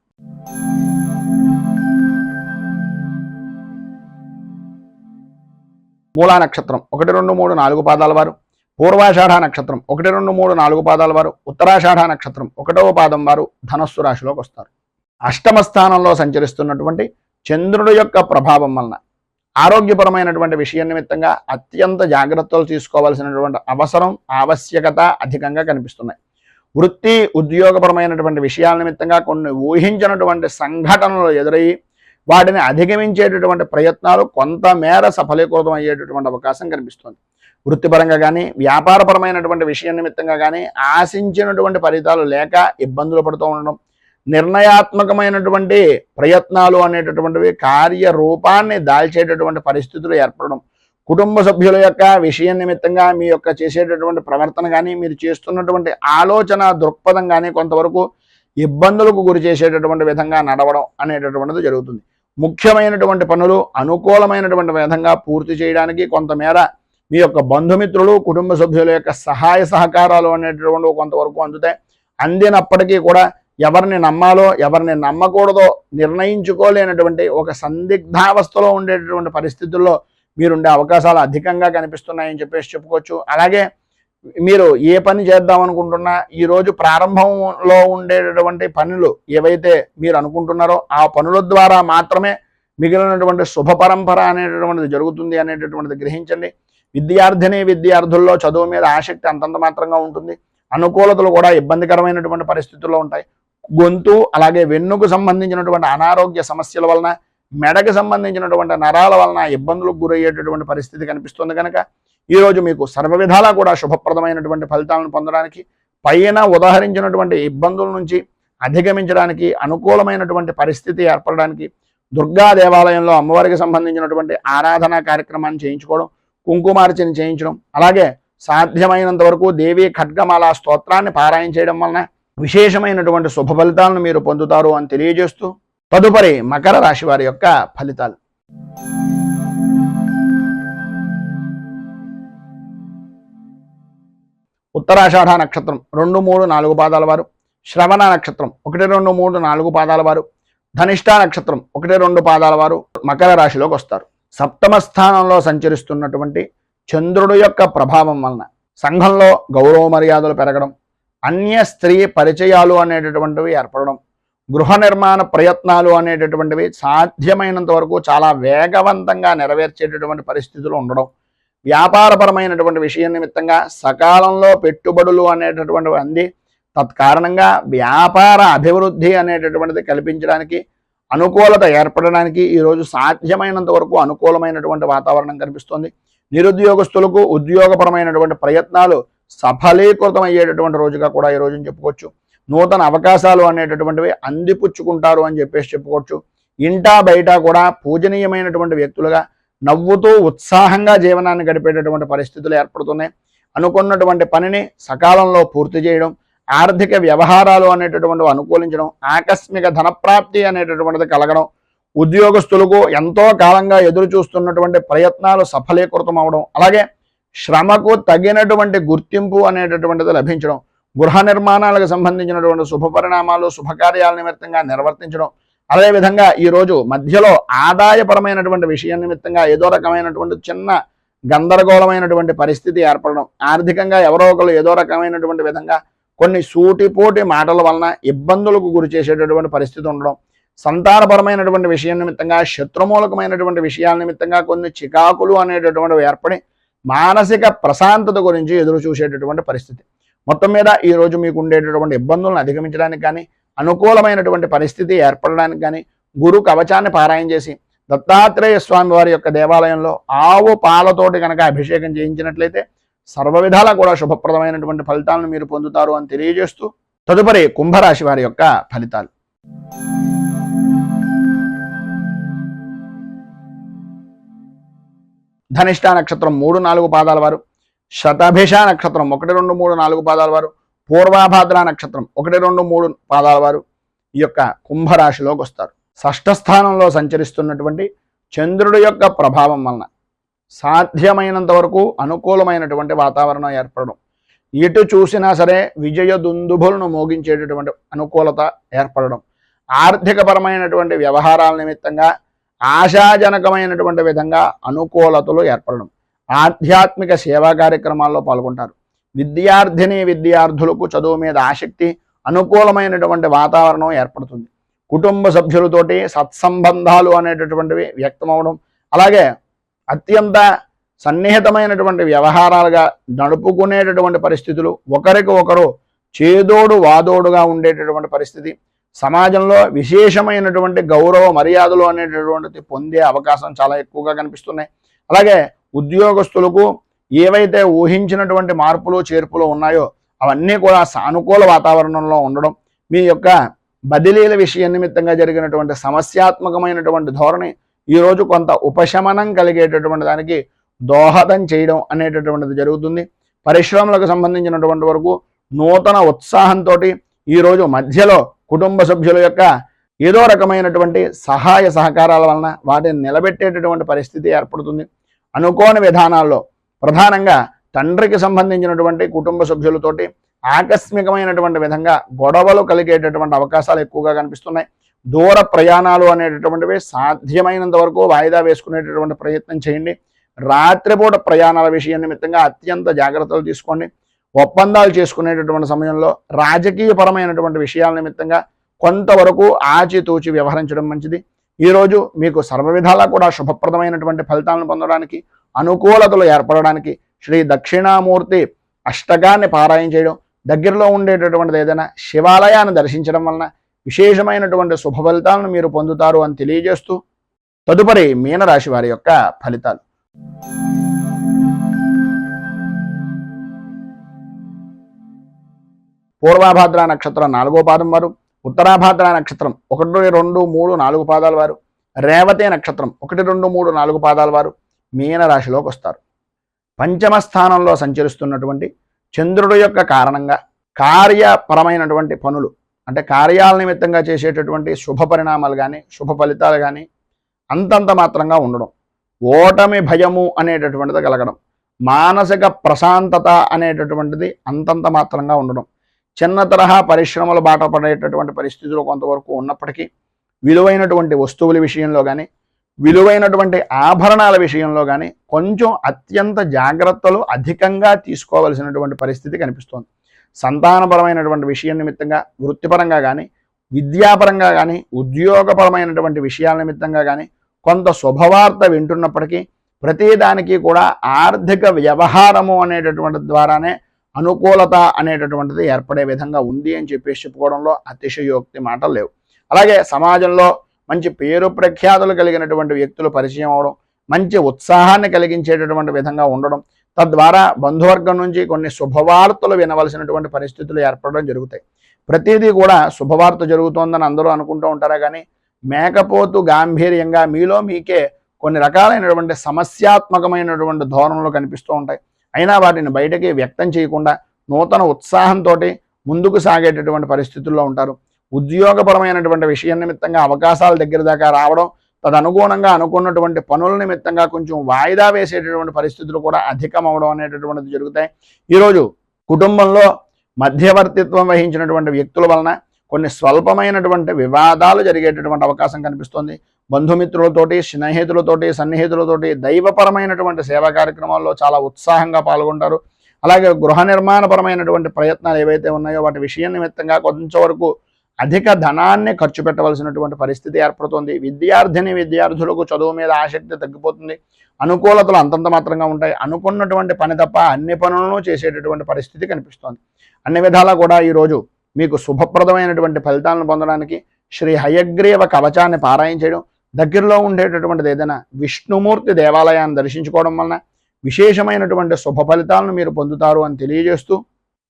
మూలా నక్షత్రం 1, 2, 3, 4 పాదాల వారు, పూర్వాషాఢ నక్షత్రం 1, 2, 3, 4 పాదాల వారు, ఉత్తరాషాఢ నక్షత్రం 1వ పాదం వారు ధనస్సు రాశిలోకి వస్తారు. అష్టమ స్థానంలో సంచరిస్తున్నటువంటి చంద్రుడి యొక్క ప్రభావం వలన ఆరోగ్యపరమైనటువంటి విషయం నిమిత్తంగా అత్యంత జాగ్రత్తలు తీసుకోవాల్సినటువంటి అవసరం, ఆవశ్యకత అధికంగా కనిపిస్తున్నాయి. వృత్తి ఉద్యోగపరమైనటువంటి విషయాల నిమిత్తంగా కొన్ని ఊహించినటువంటి సంఘటనలు ఎదురయ్యి వాటిని అధిగమించేటటువంటి ప్రయత్నాలు కొంతమేర సఫలీకృతం అయ్యేటటువంటి అవకాశం కనిపిస్తుంది. వృత్తిపరంగా కానీ వ్యాపారపరమైనటువంటి విషయం నిమిత్తంగా కానీ ఆశించినటువంటి ఫలితాలు లేక ఇబ్బందులు పడుతూ ఉండడం, నిర్ణయాత్మకమైనటువంటి ప్రయత్నాలు అనేటటువంటివి కార్యరూపాన్ని దాల్చేటటువంటి పరిస్థితులు ఏర్పడడం, కుటుంబ సభ్యుల యొక్క విషయం నిమిత్తంగా మీ యొక్క చేసేటటువంటి ప్రవర్తన కానీ మీరు చేస్తున్నటువంటి ఆలోచన దృక్పథం కానీ కొంతవరకు ఇబ్బందులకు గురి చేసేటటువంటి విధంగా నడవడం అనేటటువంటిది జరుగుతుంది. ముఖ్యమైనటువంటి పనులు అనుకూలమైనటువంటి విధంగా పూర్తి చేయడానికి కొంతమేర మీ యొక్క బంధుమిత్రులు కుటుంబ సభ్యుల యొక్క సహాయ సహకారాలు అనేటటువంటివి కొంతవరకు అందుతాయి. అందినప్పటికీ కూడా ఎవరిని నమ్మాలో ఎవరిని నమ్మకూడదో నిర్ణయించుకోలేనటువంటి ఒక సందిగ్ధావస్థలో ఉండేటటువంటి పరిస్థితుల్లో మీరుండే అవకాశాలు అధికంగా కనిపిస్తున్నాయని చెప్పేసి చెప్పుకోవచ్చు. అలాగే మీరు ఏ పని చేద్దాం అనుకుంటున్నా ఈరోజు ప్రారంభంలో ఉండేటటువంటి పనులు ఏవైతే మీరు అనుకుంటున్నారో ఆ పనుల ద్వారా మాత్రమే మిగిలినటువంటి శుభ పరంపర అనేటటువంటిది జరుగుతుంది అనేటటువంటిది గ్రహించండి. విద్యార్థుల్లో చదువు మీద ఆసక్తి అంతంత మాత్రంగా ఉంటుంది. అనుకూలతలు కూడా ఇబ్బందికరమైనటువంటి పరిస్థితుల్లో ఉంటాయి. గొంతు అలాగే వెన్నుకు సంబంధించినటువంటి అనారోగ్య సమస్యల వలన, మెడకు సంబంధించినటువంటి నరాల వలన ఇబ్బందులకు గురయ్యేటటువంటి పరిస్థితి కనిపిస్తుంది. కనుక ఈరోజు మీకు సర్వ విధాలా కూడా శుభప్రదమైనటువంటి ఫలితాలను పొందడానికి, పైన ఉదాహరించినటువంటి ఇబ్బందుల నుంచి అధిగమించడానికి, అనుకూలమైనటువంటి పరిస్థితి ఏర్పడడానికి దుర్గా దేవాలయంలో అమ్మవారికి సంబంధించినటువంటి ఆరాధనా కార్యక్రమాన్ని చేయించుకోవడం, కుంకుమార్చన చేయించడం, అలాగే సాధ్యమైనంత వరకు దేవీ ఖడ్గమాల స్తోత్రాన్ని పారాయణ చేయడం వలన విశేషమైనటువంటి శుభ ఫలితాలను మీరు పొందుతారు అని తెలియజేస్తూ, తదుపరి మకర రాశి వారి యొక్క ఫలితాలు. ఉత్తరాషాఢ నక్షత్రం 2, 3, 4 పాదాల వారు, శ్రవణ నక్షత్రం 1, 2, 3, 4 పాదాల వారు, ధనిష్ఠ నక్షత్రం 1, 2 పాదాల వారు మకర రాశిలోకి వస్తారు. సప్తమ స్థానంలో సంచరిస్తున్నటువంటి చంద్రుడు యొక్క ప్రభావం వలన సంఘంలో గౌరవ మర్యాదలు పెరగడం, అన్య స్త్రీ పరిచయాలు అనేటటువంటివి ఏర్పడడం, గృహ నిర్మాణ ప్రయత్నాలు అనేటటువంటివి సాధ్యమైనంత వరకు చాలా వేగవంతంగా నెరవేర్చేటటువంటి పరిస్థితులు ఉండడం, వ్యాపారపరమైనటువంటి విషయం నిమిత్తంగా సకాలంలో పెట్టుబడులు అనేటటువంటివి అంది తత్కారణంగా వ్యాపార అభివృద్ధి అనేటటువంటిది కల్పించడానికి, అనుకూలత ఏర్పడడానికి ఈరోజు సాధ్యమైనంత వరకు అనుకూలమైనటువంటి వాతావరణం కనిపిస్తుంది. నిరుద్యోగస్తులకు ఉద్యోగపరమైనటువంటి ప్రయత్నాలు సఫలీకృతం అయ్యేటటువంటి రోజుగా కూడా ఈ రోజుని చెప్పుకోవచ్చు. నూతన అవకాశాలు అనేటటువంటివి అందిపుచ్చుకుంటారు అని చెప్పేసి చెప్పుకోవచ్చు. ఇంటా బయట కూడా పూజనీయమైనటువంటి వ్యక్తులుగా నవ్వుతూ ఉత్సాహంగా జీవనాన్ని గడిపేటటువంటి పరిస్థితులు ఏర్పడుతున్నాయి. అనుకున్నటువంటి పనిని సకాలంలో పూర్తి చేయడం, ఆర్థిక వ్యవహారాలు అనేటటువంటివి అనుకూలించడం, ఆకస్మిక ధనప్రాప్తి అనేటటువంటిది కలగడం, ఉద్యోగస్తులకు ఎంతో కాలంగా ఎదురు చూస్తున్నటువంటి ప్రయత్నాలు సఫలీకృతం అవడం, అలాగే శ్రమకు తగినటువంటి గుర్తింపు అనేటటువంటిది లభించడం, గృహ నిర్మాణాలకు సంబంధించినటువంటి శుభ పరిణామాలు శుభకార్యాల నిమిత్తంగా నిర్వర్తించడం, అదేవిధంగా ఈరోజు మధ్యలో ఆదాయపరమైనటువంటి విషయం నిమిత్తంగా ఏదో రకమైనటువంటి చిన్న గందరగోళమైనటువంటి పరిస్థితి ఏర్పడడం, ఆర్థికంగా ఎవరో ఒకరు ఏదో రకమైనటువంటి విధంగా కొన్ని సూటిపోటి మాటల వలన ఇబ్బందులకు గురి చేసేటటువంటి పరిస్థితి ఉండడం, సంతానపరమైనటువంటి విషయం నిమిత్తంగా శత్రుమూలకమైనటువంటి విషయాల నిమిత్తంగా కొన్ని చికాకులు అనేటటువంటివి ఏర్పడి మానసిక ప్రశాంతత గురించి ఎదురు చూసేటటువంటి పరిస్థితి. మొత్తం మీద ఈరోజు మీకు ఉండేటటువంటి ఇబ్బందులను అధిగమించడానికి కానీ, అనుకూలమైనటువంటి పరిస్థితి ఏర్పడడానికి కానీ గురు కవచాన్ని పారాయణ చేసి దత్తాత్రేయ స్వామి వారి యొక్క దేవాలయంలో ఆవు పాలతోటి కనుక అభిషేకం చేయించినట్లయితే సర్వ విధాలా కూడా శుభప్రదమైనటువంటి ఫలితాలను మీరు పొందుతారు అని తెలియజేస్తూ తదుపరి కుంభరాశి వారి యొక్క ఫలితాలు. ధనిష్ట నక్షత్రం 3-4 పాదాల వారు, శతభిష నక్షత్రం 1, 2, 3, 4 పాదాల వారు, పూర్వాభాద్ర నక్షత్రం 1, 2, 3 పాదాల వారు ఈ యొక్క కుంభరాశిలోకి వస్తారు. షష్ఠ స్థానంలో సంచరిస్తున్నటువంటి చంద్రుడి యొక్క ప్రభావం వలన సాధ్యమైనంత వరకు అనుకూలమైనటువంటి వాతావరణం ఏర్పడడం, ఎటు చూసినా సరే విజయ దుందుభులను మోగించేటటువంటి అనుకూలత ఏర్పడడం, ఆర్థికపరమైనటువంటి వ్యవహారాల నిమిత్తంగా ఆశాజనకమైనటువంటి విధంగా అనుకూలతలు ఏర్పడడం, ఆధ్యాత్మిక సేవా కార్యక్రమాల్లో పాల్గొంటారు. విద్యార్థులకు చదువు మీద ఆసక్తి, అనుకూలమైనటువంటి వాతావరణం ఏర్పడుతుంది. కుటుంబ సభ్యులతోటి సత్సంబంధాలు అనేటటువంటివి వ్యక్తమవడం, అలాగే అత్యంత సన్నిహితమైనటువంటి వ్యవహారాలుగా నడుపుకునేటటువంటి పరిస్థితులు, ఒకరికి ఒకరు చేదోడు వాదోడుగా ఉండేటటువంటి పరిస్థితి, సమాజంలో విశేషమైనటువంటి గౌరవ మర్యాదలు అనేటటువంటిది పొందే అవకాశం చాలా ఎక్కువగా కనిపిస్తున్నాయి. అలాగే ఉద్యోగస్తులకు ఏవైతే ఊహించినటువంటి మార్పులు చేర్పులు ఉన్నాయో అవన్నీ కూడా సానుకూల వాతావరణంలో ఉండడం, మీ యొక్క బదిలీల విషయం నిమిత్తంగా జరిగినటువంటి సమస్యాత్మకమైనటువంటి ధోరణి ఈరోజు కొంత ఉపశమనం కలిగేటటువంటి దానికి దోహదం చేయడం అనేటటువంటిది జరుగుతుంది. పరిశ్రమలకు సంబంధించినటువంటి వరకు నూతన ఉత్సాహంతో ఈరోజు మధ్యలో కుటుంబ సభ్యుల యొక్క ఏదో రకమైనటువంటి సహాయ సహకారాల వలన వాటిని నిలబెట్టేటటువంటి పరిస్థితి ఏర్పడుతుంది. అనుకోని విధానాల్లో ప్రధానంగా తండ్రికి సంబంధించినటువంటి కుటుంబ సభ్యులతోటి ఆకస్మికమైనటువంటి విధంగా గొడవలు కలిగేటటువంటి అవకాశాలు ఎక్కువగా కనిపిస్తున్నాయి. దూర ప్రయాణాలు అనేటటువంటివి సాధ్యమైనంత వరకు వాయిదా వేసుకునేటటువంటి ప్రయత్నం చేయండి. రాత్రిపూట ప్రయాణాల విషయం నిమిత్తంగా అత్యంత జాగ్రత్తలు తీసుకోండి. ఒప్పందాలు చేసుకునేటటువంటి సమయంలో రాజకీయపరమైనటువంటి విషయాల నిమిత్తంగా కొంతవరకు ఆచితూచి వ్యవహరించడం మంచిది. ఈరోజు మీకు సర్వవిధాలా కూడా శుభప్రదమైనటువంటి ఫలితాలను పొందడానికి, అనుకూలతలు ఏర్పడడానికి శ్రీ దక్షిణామూర్తి అష్టకాన్ని పారాయణ చేయడం, దగ్గరలో ఉండేటటువంటిది ఏదైనా శివాలయాన్ని దర్శించడం వలన విశేషమైనటువంటి శుభ ఫలితాలను మీరు పొందుతారు అని తెలియజేస్తూ తదుపరి మీనరాశి వారి యొక్క ఫలితాలు. పూర్వాభాద్ర నక్షత్రం 4వ పాదం వారు, ఉత్తరాభాద్ర నక్షత్రం 1, 2, 3, 4 పాదాల వారు, రేవతి నక్షత్రం 1, 2, 3, 4 పాదాల వారు మీనరాశిలోకి వస్తారు. పంచమ స్థానంలో సంచరిస్తున్నటువంటి చంద్రుడు యొక్క కారణంగా కార్యపరమైనటువంటి పనులు, అంటే కార్యాల నిమిత్తంగా చేసేటటువంటి శుభ పరిణామాలు కానీ శుభ ఫలితాలు కానీ అంతంత మాత్రంగా ఉండడం, ఓటమి భయము అనేటటువంటిది కలగడం, మానసిక ప్రశాంతత అనేటటువంటిది అంతంత మాత్రంగా ఉండడం, చిన్న తరహా పరిశ్రమలు బాట పడేటటువంటి పరిస్థితులు కొంతవరకు ఉన్నప్పటికీ విలువైనటువంటి వస్తువుల విషయంలో కానీ విలువైనటువంటి ఆభరణాల విషయంలో కానీ కొంచెం అత్యంత జాగ్రత్తలు అధికంగా తీసుకోవలసినటువంటి పరిస్థితి కనిపిస్తోంది. సంతానపరమైనటువంటి విషయం నిమిత్తంగా వృత్తిపరంగా కానీ విద్యాపరంగా కానీ ఉద్యోగపరమైనటువంటి విషయాల నిమిత్తంగా కానీ కొంత శుభవార్త వింటున్నప్పటికీ ప్రతిదానికి కూడా ఆర్థిక వ్యవహారము అనేటటువంటి ద్వారానే అనుకూలత అనేటటువంటిది ఏర్పడే విధంగా ఉంది అని చెప్పేసి చెప్పుకోవడంలో అతిశయోక్తి మాటలు లేవు. అలాగే సమాజంలో మంచి పేరు ప్రఖ్యాతులు కలిగినటువంటి వ్యక్తులు పరిచయం అవడం, మంచి ఉత్సాహాన్ని కలిగించేటటువంటి విధంగా ఉండడం, తద్వారా బంధువర్గం నుంచి కొన్ని శుభవార్తలు వినవలసినటువంటి పరిస్థితులు ఏర్పడడం జరుగుతాయి. ప్రతిదీ కూడా శుభవార్త జరుగుతోందని అందరూ అనుకుంటూ ఉంటారా కానీ మేకపోతు గాంభీర్యంగా మీలో మీకే కొన్ని రకాలైనటువంటి సమస్యాత్మకమైనటువంటి ధోరణులు కనిపిస్తూ ఉంటాయి. అయినా వాటిని బయటకి వ్యక్తం చేయకుండా నూతన ఉత్సాహంతో ముందుకు సాగేటటువంటి పరిస్థితుల్లో ఉంటారు. ఉద్యోగపరమైనటువంటి విషయం నిమిత్తంగా అవకాశాల దగ్గర దాకా రావడం, తదనుగుణంగా అనుకున్నటువంటి పనుల నిమిత్తంగా కొంచెం వాయిదా వేసేటటువంటి పరిస్థితులు కూడా అధికం అవడం అనేటటువంటిది జరుగుతాయి. ఈరోజు కుటుంబంలో మధ్యవర్తిత్వం వహించినటువంటి వ్యక్తుల వలన కొన్ని స్వల్పమైనటువంటి వివాదాలు జరిగేటటువంటి అవకాశం కనిపిస్తోంది. బంధుమిత్రులతోటి, స్నేహితులతోటి, సన్నిహితులతోటి దైవపరమైనటువంటి సేవా కార్యక్రమాల్లో చాలా ఉత్సాహంగా పాల్గొంటారు. అలాగే గృహ నిర్మాణపరమైనటువంటి ప్రయత్నాలు ఏవైతే ఉన్నాయో వాటి విషయం నిమిత్తంగా కొంచెం వరకు అధిక ధనాన్ని ఖర్చు పెట్టవలసినటువంటి పరిస్థితి ఏర్పడుతుంది. విద్యార్థులకు చదువు మీద ఆసక్తి తగ్గిపోతుంది. అనుకూలతలు అంతంత మాత్రంగా ఉంటాయి. అనుకున్నటువంటి పని తప్ప అన్ని పనులను చేసేటటువంటి పరిస్థితి కనిపిస్తోంది. అన్ని విధాలా కూడా ఈరోజు మీకు శుభప్రదమైనటువంటి ఫలితాలను పొందడానికి శ్రీ హయగ్రీవ కవచాన్ని పారాయణ చేయడం, దగ్గరలో ఉండేటటువంటిది ఏదైనా విష్ణుమూర్తి దేవాలయాన్ని దర్శించుకోవడం వలన విశేషమైనటువంటి శుభ ఫలితాలను మీరు పొందుతారు అని తెలియజేస్తూ,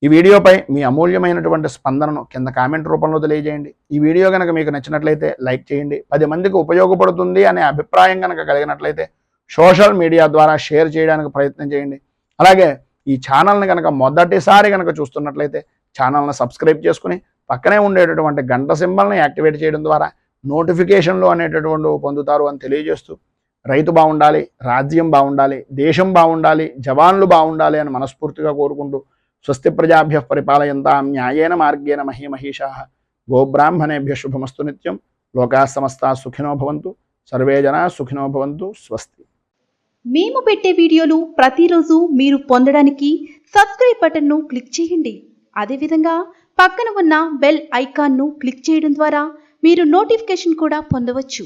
ఈ వీడియోపై మీ అమూల్యమైనటువంటి స్పందనను కింద కామెంట్ రూపంలో తెలియజేయండి. ఈ వీడియో కనుక మీకు నచ్చినట్లయితే లైక్ చేయండి. 10 మందికి ఉపయోగపడుతుంది అనే అభిప్రాయం కనుక కలిగినట్లయితే సోషల్ మీడియా ద్వారా షేర్ చేయడానికి ప్రయత్నం చేయండి. అలాగే ఈ ఛానల్ని కనుక మొదటిసారి కనుక చూస్తున్నట్లయితే ఛానల్ని సబ్స్క్రైబ్ చేసుకుని పక్కనే ఉండేటటువంటి గంట సింబల్ని యాక్టివేట్ చేయడం ద్వారా నోటిఫికేషన్లు అనేటటువంటి పొందుతారు అని తెలియజేస్తూ, రైతు బాగుండాలి, రాజ్యం బాగుండాలి, దేశం బాగుండాలి, జవాన్లు బాగుండాలి అని మనస్ఫూర్తిగా కోరుకుంటూ, స్వస్తి ప్రజాభ్య పరిపాలయంతాం న్యాయేన మార్గేణ మహీమహీషాః గోబ్రాహ్మణేభ్య శుభమస్తు నిత్యం. లోకా సమస్తా సుఖినో భవంతు. సర్వే జనా సుఖినో భవంతు. స్వస్తి. మేము పెట్టే వీడియోలు ప్రతిరోజు మీరు పొందడానికి సబ్స్క్రైబ్ బటన్ను క్లిక్ చేయండి. అదేవిధంగా పక్కన ఉన్న బెల్ ఐకాన్ను క్లిక్ చేయడం ద్వారా మీరు నోటిఫికేషన్ కూడా పొందవచ్చు.